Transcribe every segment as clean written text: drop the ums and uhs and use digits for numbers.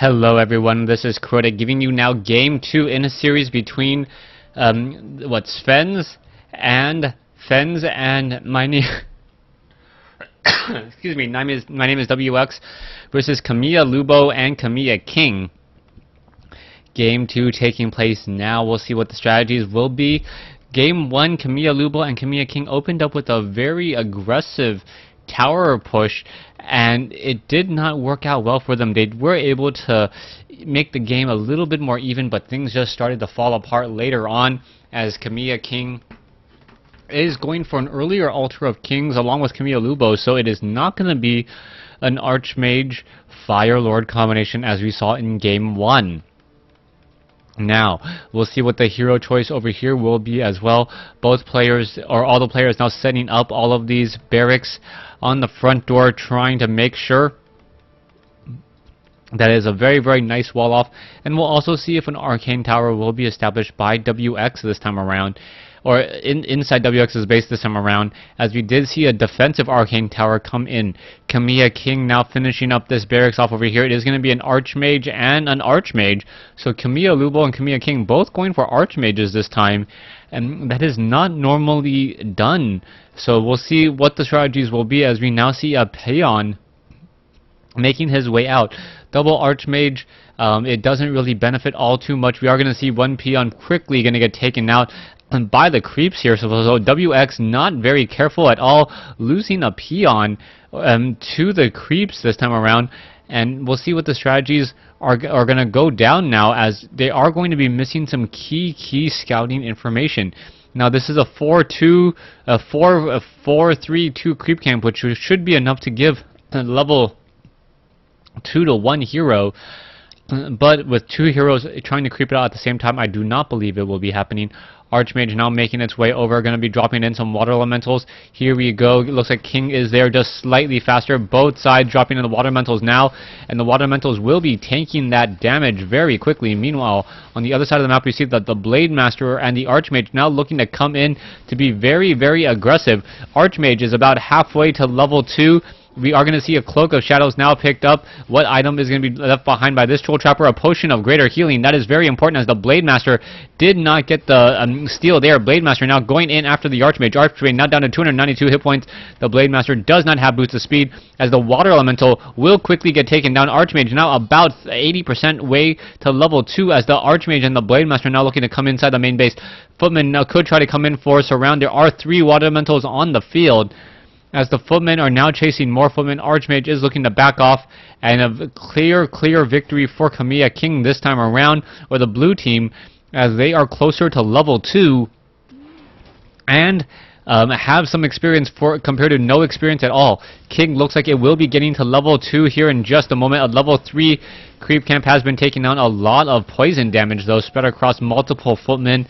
Hello everyone, this is Crota giving you now game 2 in a series between Fens and my name excuse me, my name is WX versus Camilla Lubo and Camilla King. Game 2 taking place now. We'll see what the strategies will be. Game 1, Camilla Lubo and Camilla King opened up with a very aggressive tower push, and it did not work out well for them. They were able to make the game a little bit more even, but things just started to fall apart later on as Camilla King is going for an earlier Altar of Kings along with Camilla Lubo, so it is not going to be an Archmage Fire Lord combination as we saw in Game 1. Now, we'll see what the hero choice over here will be as well. Both players, or all the players, now setting up all of these barracks on the front door, trying to make sure that is a very, very nice wall off. And we'll also see if an arcane tower will be established by WX this time around, or inside WX's base this time around, as we did see a defensive arcane tower come in. Camilla King now finishing up this barracks off over here. It is going to be an Archmage and an Archmage. So Camilla Lubo and Camilla King both going for Archmages this time, and that is not normally done. So we'll see what the strategies will be as we now see a Peon making his way out. Double Archmage, it doesn't really benefit all too much. We are going to see one Peon quickly going to get taken out by the creeps here, so WX not very careful at all, losing a Peon to the creeps this time around. And we'll see what the strategies are going to go down now, as they are going to be missing some key scouting information. Now this is a 4-3-2 creep camp, which should be enough to give level 2 to 1 hero. But with 2 heroes trying to creep it out at the same time, I do not believe it will be happening. Archmage now making its way over, going to be dropping in some water elementals. Here we go. It looks like King is there just slightly faster. Both sides dropping in the water elementals now, and the water elementals will be tanking that damage very quickly. Meanwhile, on the other side of the map, we see that the Blade Master and the Archmage now looking to come in to be very, very aggressive. Archmage is about halfway to level 2. We are going to see a Cloak of Shadows now picked up. What item is going to be left behind by this Troll Trapper? A Potion of Greater Healing. That is very important, as the Blade Master did not get the steal there. Blade Master now going in after the Archmage. Archmage now down to 292 hit points. The Blade Master does not have boost of speed, as the Water Elemental will quickly get taken down. Archmage now about 80% way to level 2, as the Archmage and the Blade Master now looking to come inside the main base. Footman now could try to come in for a surround. There are 3 Water Elementals on the field, as the Footmen are now chasing more Footmen. Archmage is looking to back off, and a clear victory for Camilla King this time around, or the blue team, as they are closer to level 2 and have some experience compared to no experience at all. King looks like it will be getting to level 2 here in just a moment. A level 3 creep camp has been taking down. A lot of poison damage though, spread across multiple Footmen.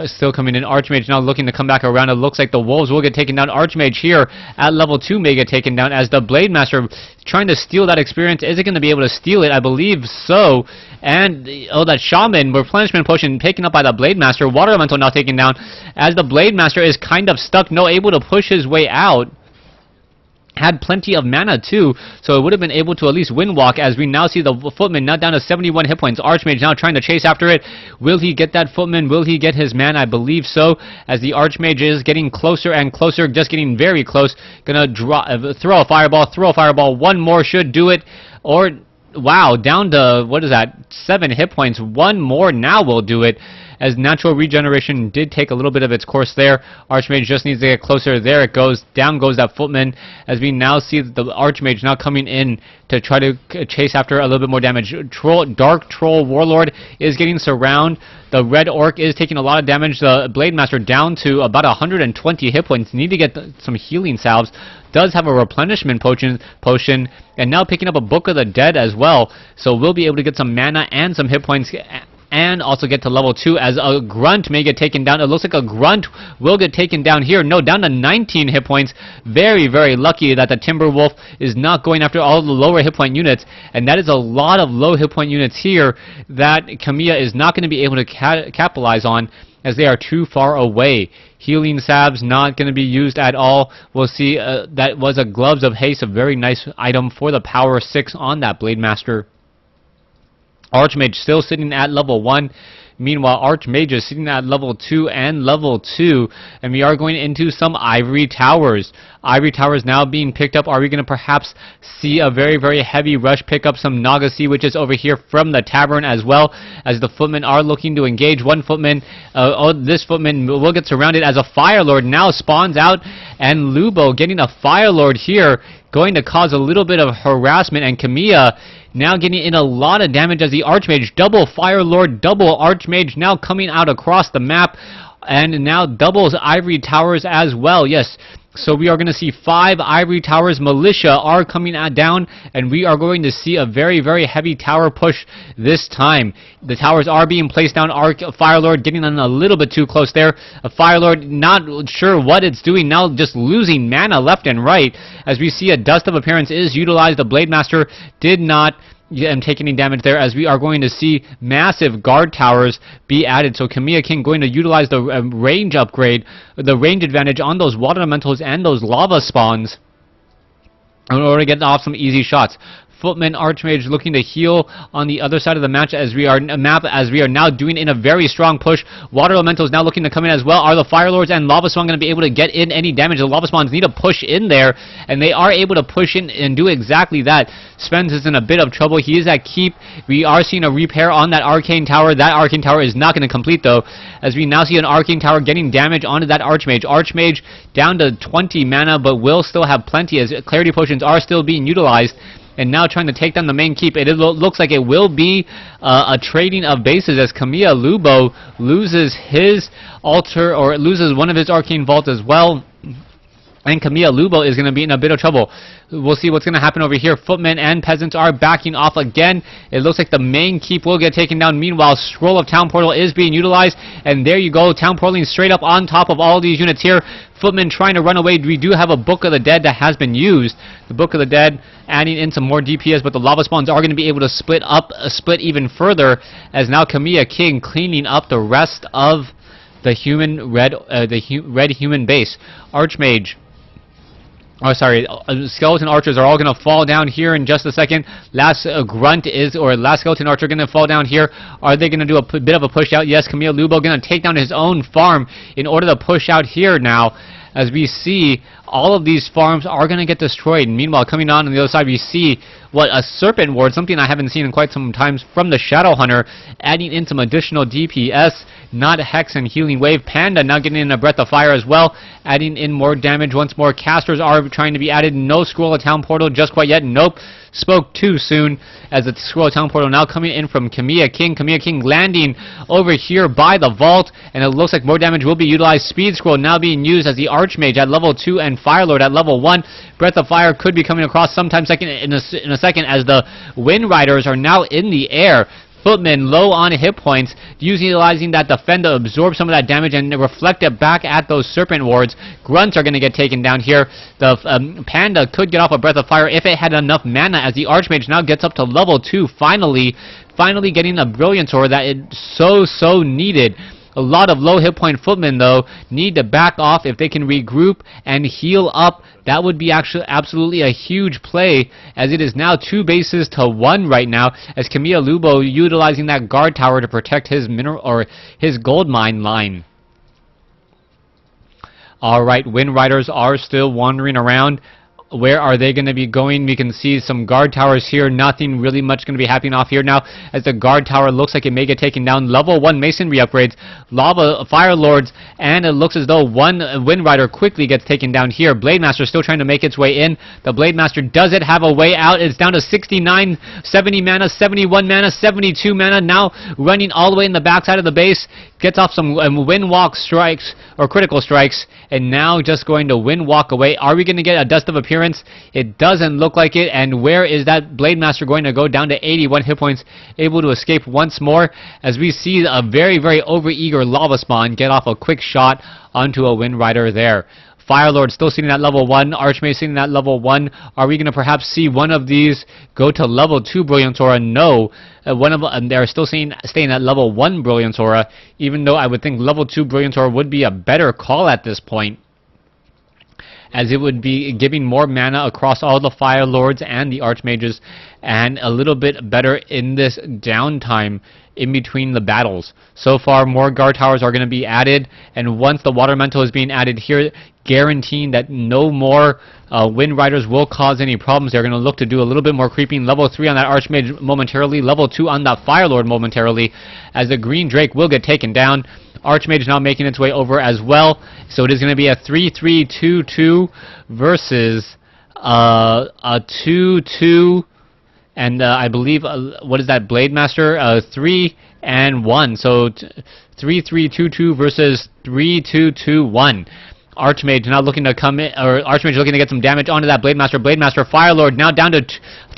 Still coming in. Archmage now looking to come back around. It looks like the Wolves will get taken down. Archmage here at level 2 may get taken down, as the Blade Master trying to steal that experience. Is it going to be able to steal it? I believe so. And, oh, that Shaman Replenishment Potion taken up by the Blade Master. Water Elemental now taken down, as the Blade Master is kind of stuck, no able to push his way out. Had plenty of mana too, so it would have been able to at least windwalk, as we now see the Footman now down to 71 hit points. Archmage now trying to chase after it. Will he get that Footman? Will he get his mana? I believe so, as the Archmage is getting closer and closer, just getting very close. Gonna throw a fireball. One more should do it. Or, wow, down to, what is that, 7 hit points. One more now will do it, as natural regeneration did take a little bit of its course there. Archmage just needs to get closer. There it goes. Down goes that Footman, as we now see the Archmage now coming in to try to chase after a little bit more damage. Dark Troll Warlord is getting surround. The Red Orc is taking a lot of damage. The Blade Master down to about 120 hit points. Need to get some healing salves. Does have a replenishment potion, and now picking up a Book of the Dead as well. So we'll be able to get some mana and some hit points, and also get to level 2, as a Grunt may get taken down. It looks like a Grunt will get taken down here. No, down to 19 hit points. Very, very lucky that the Timberwolf is not going after all the lower hit point units, and that is a lot of low hit point units here that Camilla is not going to be able to capitalize on, as they are too far away. Healing salves not going to be used at all. We'll see. That was a Gloves of Haste, a very nice item for the Power 6 on that Blade Master. Archmage still sitting at level 1. Meanwhile, Archmage is sitting at level 2 and level 2. And we are going into some Ivory Towers. Ivory Towers now being picked up. Are we going to perhaps see a very, very heavy rush pick up some Nagasi, which is over here from the tavern, as well as the footmen are looking to engage. One footman, this footman will get surrounded as a Fire Lord now spawns out. And Lubo getting a Fire Lord here, going to cause a little bit of harassment. And Kamiya now getting in a lot of damage as the Archmage, double Fire Lord, double Archmage now coming out across the map, and now doubles Ivory Towers as well. Yes, so we are going to see 5 Ivory Towers. Militia are coming down, and we are going to see a very, very heavy tower push this time. The towers are being placed down. Fire Lord getting on a little bit too close there. A Fire Lord not sure what it's doing now, just losing mana left and right. As we see a Dust of Appearance is utilized. The Blade Master did not take any damage there, as we are going to see massive guard towers be added. So Kamiya King going to utilize the range upgrade, the range advantage on those water elementals and those lava spawns in order to get off some easy shots. Footman Archmage looking to heal on the other side of the match as we are now doing in a very strong push. Water Elementals now looking to come in as well. Are the Fire Lords and Lava Spawn going to be able to get in any damage? The Lava Spawns need to push in there, and they are able to push in and do exactly that. Spence is in a bit of trouble. He is at keep. We are seeing a repair on that Arcane Tower. That Arcane Tower is not going to complete though, as we now see an Arcane Tower getting damage onto that Archmage. Archmage down to 20 mana, but will still have plenty as Clarity Potions are still being utilized. And now trying to take down the main keep. It looks like it will be a trading of bases as Kamiya Lubo loses his altar, or loses one of his Arcane Vault as well. And Kamiya Lubo is going to be in a bit of trouble. We'll see what's going to happen over here. Footmen and Peasants are backing off again. It looks like the main keep will get taken down. Meanwhile, Scroll of Town Portal is being utilized. And there you go. Town Portaling straight up on top of all these units here. Footmen trying to run away. We do have a Book of the Dead that has been used. The Book of the Dead adding in some more DPS, but the Lava Spawns are going to be able to split even further, as now Kamiya King cleaning up the rest of the red human base. Archmage. Oh, sorry. Skeleton archers are all going to fall down here in just a second. Last skeleton archer going to fall down here. Are they going to do a bit of a push out? Yes, Kamiya Lubo going to take down his own farm in order to push out here now. As we see, all of these farms are going to get destroyed. Meanwhile, coming on the other side, we see a Serpent Ward, something I haven't seen in quite some times from the Shadow Hunter, adding in some additional DPS, not Hex and Healing Wave. Panda now getting in a Breath of Fire as well, adding in more damage once more. Casters are trying to be added. No Scroll of Town Portal just quite yet. Nope. Spoke too soon, as the Scroll of Town Portal now coming in from Kamiya King. Kamiya King landing over here by the vault, and it looks like more damage will be utilized. Speed Scroll now being used as the Archmage at level 2 and Fire Lord at level 1. Breath of Fire could be coming across sometime in a second, as the Wind Riders are now in the air. Footmen low on hit points, utilizing that defend to absorb some of that damage and reflect it back at those Serpent Wards. Grunts are going to get taken down here. The Panda could get off a Breath of Fire if it had enough mana, as the Archmage now gets up to level 2, finally getting a Brilliant Sword that it so needed. A lot of low hit point footmen, though, need to back off if they can regroup and heal up. That would be actually absolutely a huge play, as it is now 2 bases to 1 right now, as Kamiya Lubo utilizing that guard tower to protect his his gold mine line. Alright, Wind Riders are still wandering around. Where are they going to be going? We can see some guard towers here. Nothing really much going to be happening off here now, as the guard tower looks like it may get taken down. Level 1 masonry upgrades, lava Fire Lords, and it looks as though one Wind Rider quickly gets taken down here. Blade Master still trying to make its way in. The Blade Master doesn't have a way out. It's down to 69, 70 mana, 71 mana, 72 mana. Now running all the way in the backside of the base. Gets off some Wind Walk strikes, or critical strikes, and now just going to Wind Walk away. Are we going to get a Dust of Appearance? It doesn't look like it. And where is that Blade Master going to go? Down to 81 hit points, able to escape once more, as we see a very overeager Lava Spawn get off a quick shot onto a Wind Rider there. Fire Lord still sitting at level 1. Archmage sitting at level 1. Are we going to perhaps see one of these go to level 2 Brilliant Aura? No. They're still staying at level 1 Brilliant Aura, even though I would think level 2 Brilliant Aura would be a better call at this point. as it would be giving more mana across all the Fire Lords and the Archmages, and a little bit better in this downtime in between the battles. So far, more guard towers are going to be added, and once the Water Elemental is being added here, guaranteeing that no more Wind Riders will cause any problems. They're going to look to do a little bit more creeping. Level 3 on that Archmage momentarily, level 2 on that Fire Lord momentarily, as the Green Drake will get taken down. Archmage now making its way over as well, so it is going to be a 3-3-2-2 versus a 2-2, and I believe, what is that, Blade Master? 3 and 1, so 3-3-2-2 versus 3-2-2-1. Archmage now looking to come in, or Archmage looking to get some damage onto that Blade Master. Blade Master, Fire Lord now down to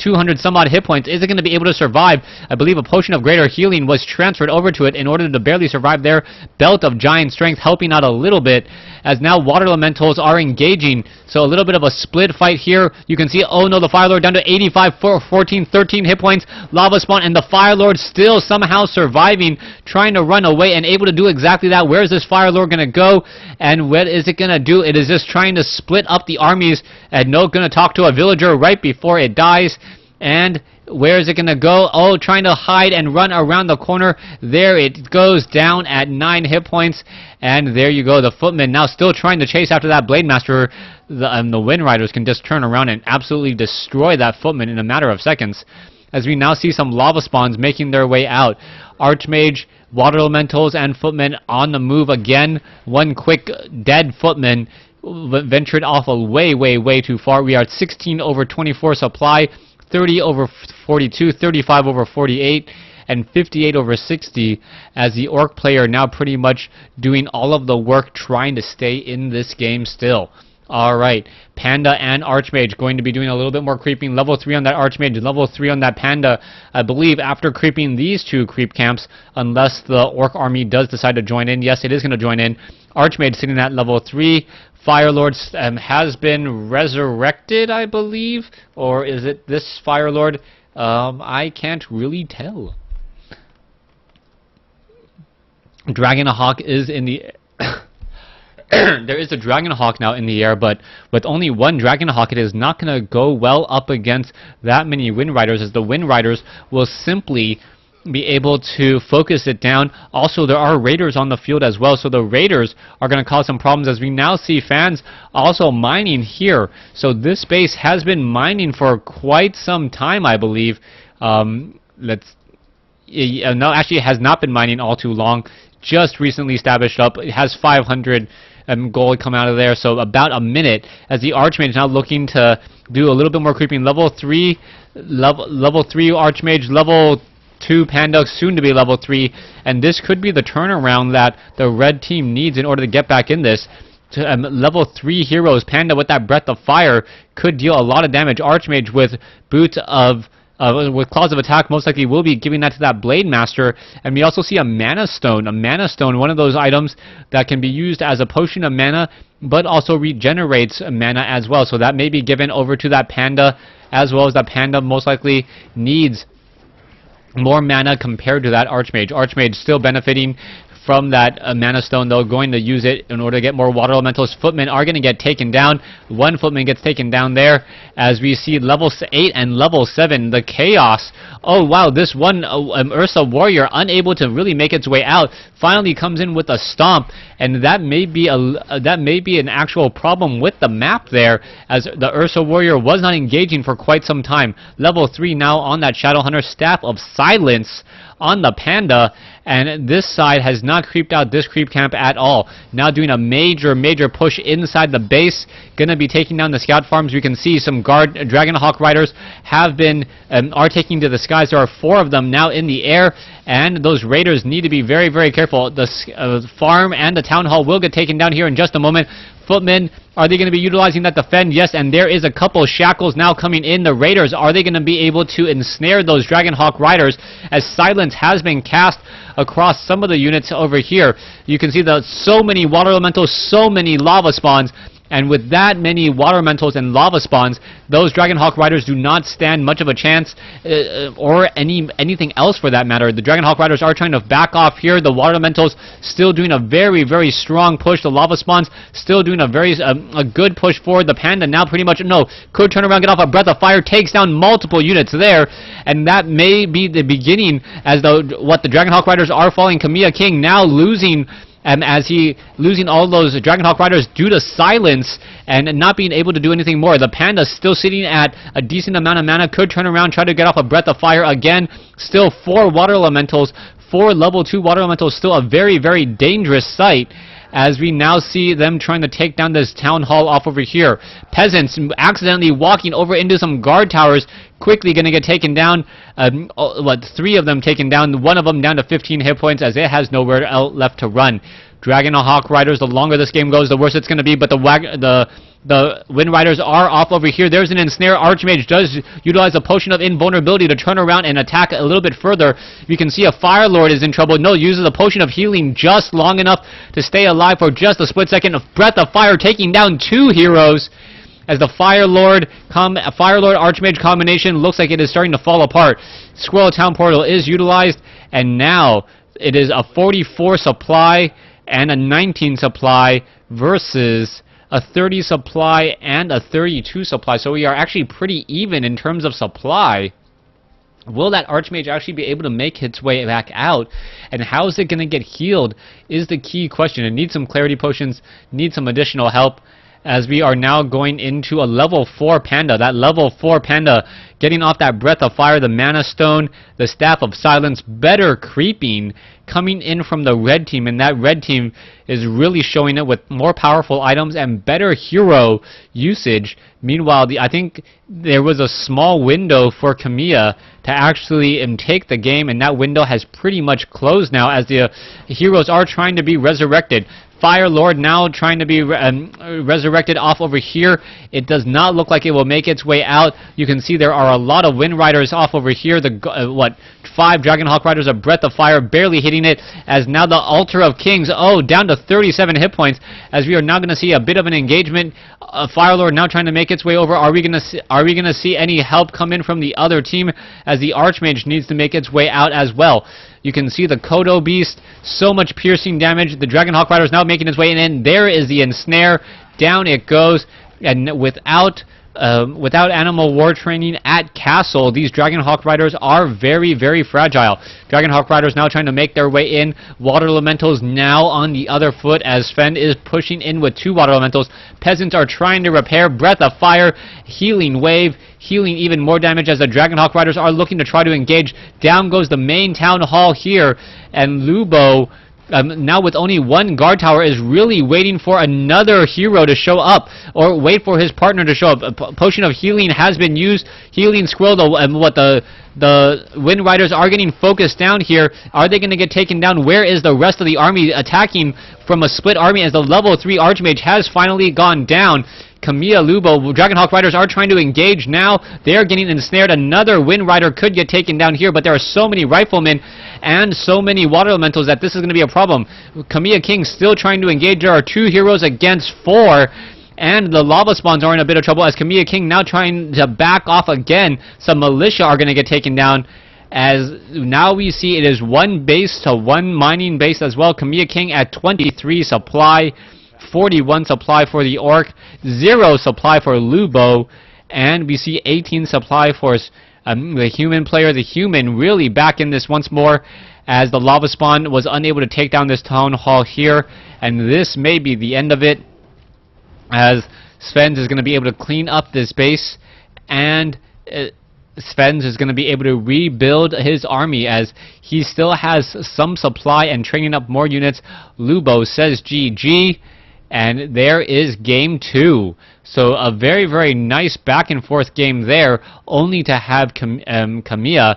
200 some odd hit points. Is it going to be able to survive? I believe a potion of greater healing was transferred over to it in order to barely survive there. Belt of giant strength helping out a little bit, as now Water Elementals are engaging. So a little bit of a split fight here. You can see, oh no, the Fire Lord down to 85, 14, 13 hit points. Lava Spawn, and the Fire Lord still somehow surviving, trying to run away and able to do exactly that. Where is this Fire Lord going to go? And what is it going to do? It is just trying to split up the armies, and no going to talk to a villager right before it dies. And where is it going to go? Oh, trying to hide and run around the corner. There it goes, down at 9 hit points. And there you go, the Footman now still trying to chase after that Blade Master. The Wind Riders can just turn around and absolutely destroy that Footman in a matter of seconds, as we now see some Lava Spawns making their way out. Archmage, Water Elementals, and Footmen on the move again. One quick dead Footman ventured off a way too far. We are at 16 over 24 supply, 30 over 42, 35 over 48, and 58 over 60, as the Orc player now pretty much doing all of the work trying to stay in this game still. Alright, Panda and Archmage going to be doing a little bit more creeping. Level 3 on that Archmage, level 3 on that Panda. I believe after creeping these two creep camps, unless the Orc army does decide to join in. Yes, it is going to join in. Archmage sitting at level 3. Fire Lord has been resurrected, I believe. Or is it this Fire Lord? I can't really tell. Dragonhawk is in the... There is a Dragonhawk now in the air, but with only one Dragonhawk, it is not going to go well up against that many Wind Riders, as the Wind Riders will simply be able to focus it down. Also, there are Raiders on the field as well, so the Raiders are going to cause some problems, as we now see fans also mining here. So this base has been mining for quite some time, I believe. No, actually, it has not been mining all too long. Just recently established up. It has 500 gold come out of there, so about a minute, as the Archmage now looking to do a little bit more creeping. Level 3 Archmage, level 2 Panda, soon to be level 3, and this could be the turnaround that the red team needs in order to get back in this. Level 3 heroes, Panda with that Breath of Fire could deal a lot of damage. Archmage with Boot of with Claws of Attack most likely will be giving that to that Blade Master. And we also see a Mana Stone. A Mana Stone, one of those items that can be used as a potion of mana, but also regenerates mana as well. So that may be given over to that Panda, as well as that Panda most likely needs more mana compared to that Archmage. Archmage still benefiting from that Mana Stone, though, going to use it in order to get more Water Elementals. Footmen are going to get taken down. One Footman gets taken down there, as we see level 8 and level 7, the Chaos. Oh wow, this one Ursa Warrior, unable to really make its way out, finally comes in with a Stomp, and that may be an actual problem with the map there, as the Ursa Warrior was not engaging for quite some time. Level 3 now on that Shadowhunter. Staff of Silence on the Panda, and this side has not creeped out this creep camp at all. Now doing a major push inside the base, gonna be taking down the scout farms. We can see some guard Dragonhawk riders have been are taking to the skies. There are 4 of them now in the air, and those raiders need to be very careful. The farm and the town hall will get taken down here in just a moment. Footmen, are they going to be utilizing that defend? Yes, and there is a couple shackles now coming in. The Raiders, are they going to be able to ensnare those Dragonhawk riders, as silence has been cast across some of the units over here? You can see so many Water Elementals, so many Lava Spawns, And with that many water elementals and lava spawns, those Dragonhawk Riders do not stand much of a chance, or anything else for that matter. The Dragonhawk Riders are trying to back off here. The water elementals still doing a very, very strong push. The lava spawns still doing a good push forward. The Panda now pretty much, could turn around, get off a Breath of Fire, takes down multiple units there, and that may be the beginning as what the Dragonhawk Riders are falling. Kamiya King now losing all those Dragonhawk Riders due to silence and not being able to do anything more. The Panda still sitting at a decent amount of mana, could turn around, try to get off a Breath of Fire again. Still 4 water elementals, 4 level 2 water elementals, still a very, very dangerous sight, as we now see them trying to take down this town hall off over here. Peasants accidentally walking over into some guard towers, quickly going to get taken down. 3 of them taken down, 1 of them down to 15 hit points as it has nowhere else left to run. Dragonhawk Riders, the longer this game goes, the worse it's going to be, but the Wind Riders are off over here. There's an Ensnare. Archmage does utilize a potion of invulnerability to turn around and attack a little bit further. You can see a Fire Lord is in trouble. Uses a potion of healing just long enough to stay alive for just a split second. A Breath of Fire taking down 2 heroes as the Fire Lord Archmage combination looks like it is starting to fall apart. Squirrel Town Portal is utilized, and now it is a 44 supply and a 19 supply versus a 30 supply and a 32 supply. So we are actually pretty even in terms of supply. Will that Archmage actually be able to make its way back out? And how is it going to get healed is the key question. It needs some clarity potions, needs some additional help, as we are now going into a level 4 Panda. That level 4 Panda getting off that Breath of Fire, the Mana Stone, the Staff of Silence, better creeping coming in from the red team, and that red team is really showing it with more powerful items and better hero usage. Meanwhile, I think there was a small window for Kamiya to actually take the game, and that window has pretty much closed now as the heroes are trying to be resurrected. Fire Lord now trying to be resurrected off over here. It does not look like it will make its way out. You can see there are a lot of Wind Riders off over here. 5 Dragonhawk Riders of Breath of Fire barely hitting it, as now the Altar of Kings, down to 37 hit points, as we are now going to see a bit of an engagement. Fire Lord now trying to make its way over. Are we going to see any help come in from the other team, as the Archmage needs to make its way out as well? You can see the Kodo Beast, so much piercing damage. The Dragonhawk Rider is now making his way in. There is the Ensnare. Down it goes. And without Animal War training at Castle, these Dragonhawk Riders are very, very fragile. Dragonhawk Riders now trying to make their way in. Water Elementals now on the other foot as Sven is pushing in with 2 Water Elementals. Peasants are trying to repair. Breath of Fire, Healing Wave, healing even more damage as the Dragonhawk Riders are looking to try to engage. Down goes the main town hall here, and Lubo, now with only 1 guard tower, is really waiting for another hero to show up, or wait for his partner to show up. A potion of healing has been used. Healing Squirrel, the Wind Riders are getting focused down here. Are they going to get taken down? Where is the rest of the army attacking from a split army, as the level 3 Archmage has finally gone down? Kamiya, Lubo, Dragonhawk Riders are trying to engage now. They are getting ensnared. Another Wind Rider could get taken down here, but there are so many Riflemen and so many Water Elementals that this is going to be a problem. Kamiya King still trying to engage. There are 2 heroes against 4. And the Lava Spawns are in a bit of trouble, as Kamiya King now trying to back off again. Some Militia are going to get taken down, as now we see it is 1 base to 1 mining base as well. Kamiya King at 23 supply, 41 supply for the Orc, 0 supply for Lubo, and we see 18 supply for the human player. The human really back in this once more, as the Lava Spawn was unable to take down this town hall here, and this may be the end of it, as Sven's is going to be able to clean up this base, and Sven's is going to be able to rebuild his army, as he still has some supply and training up more units. Lubo says GG, and there is game 2. So a very, very nice back and forth game there, only to have Kamiya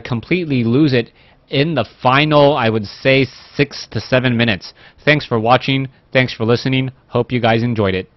completely lose it in the final, I would say, 6 to 7 minutes. Thanks for watching. Thanks for listening. Hope you guys enjoyed it.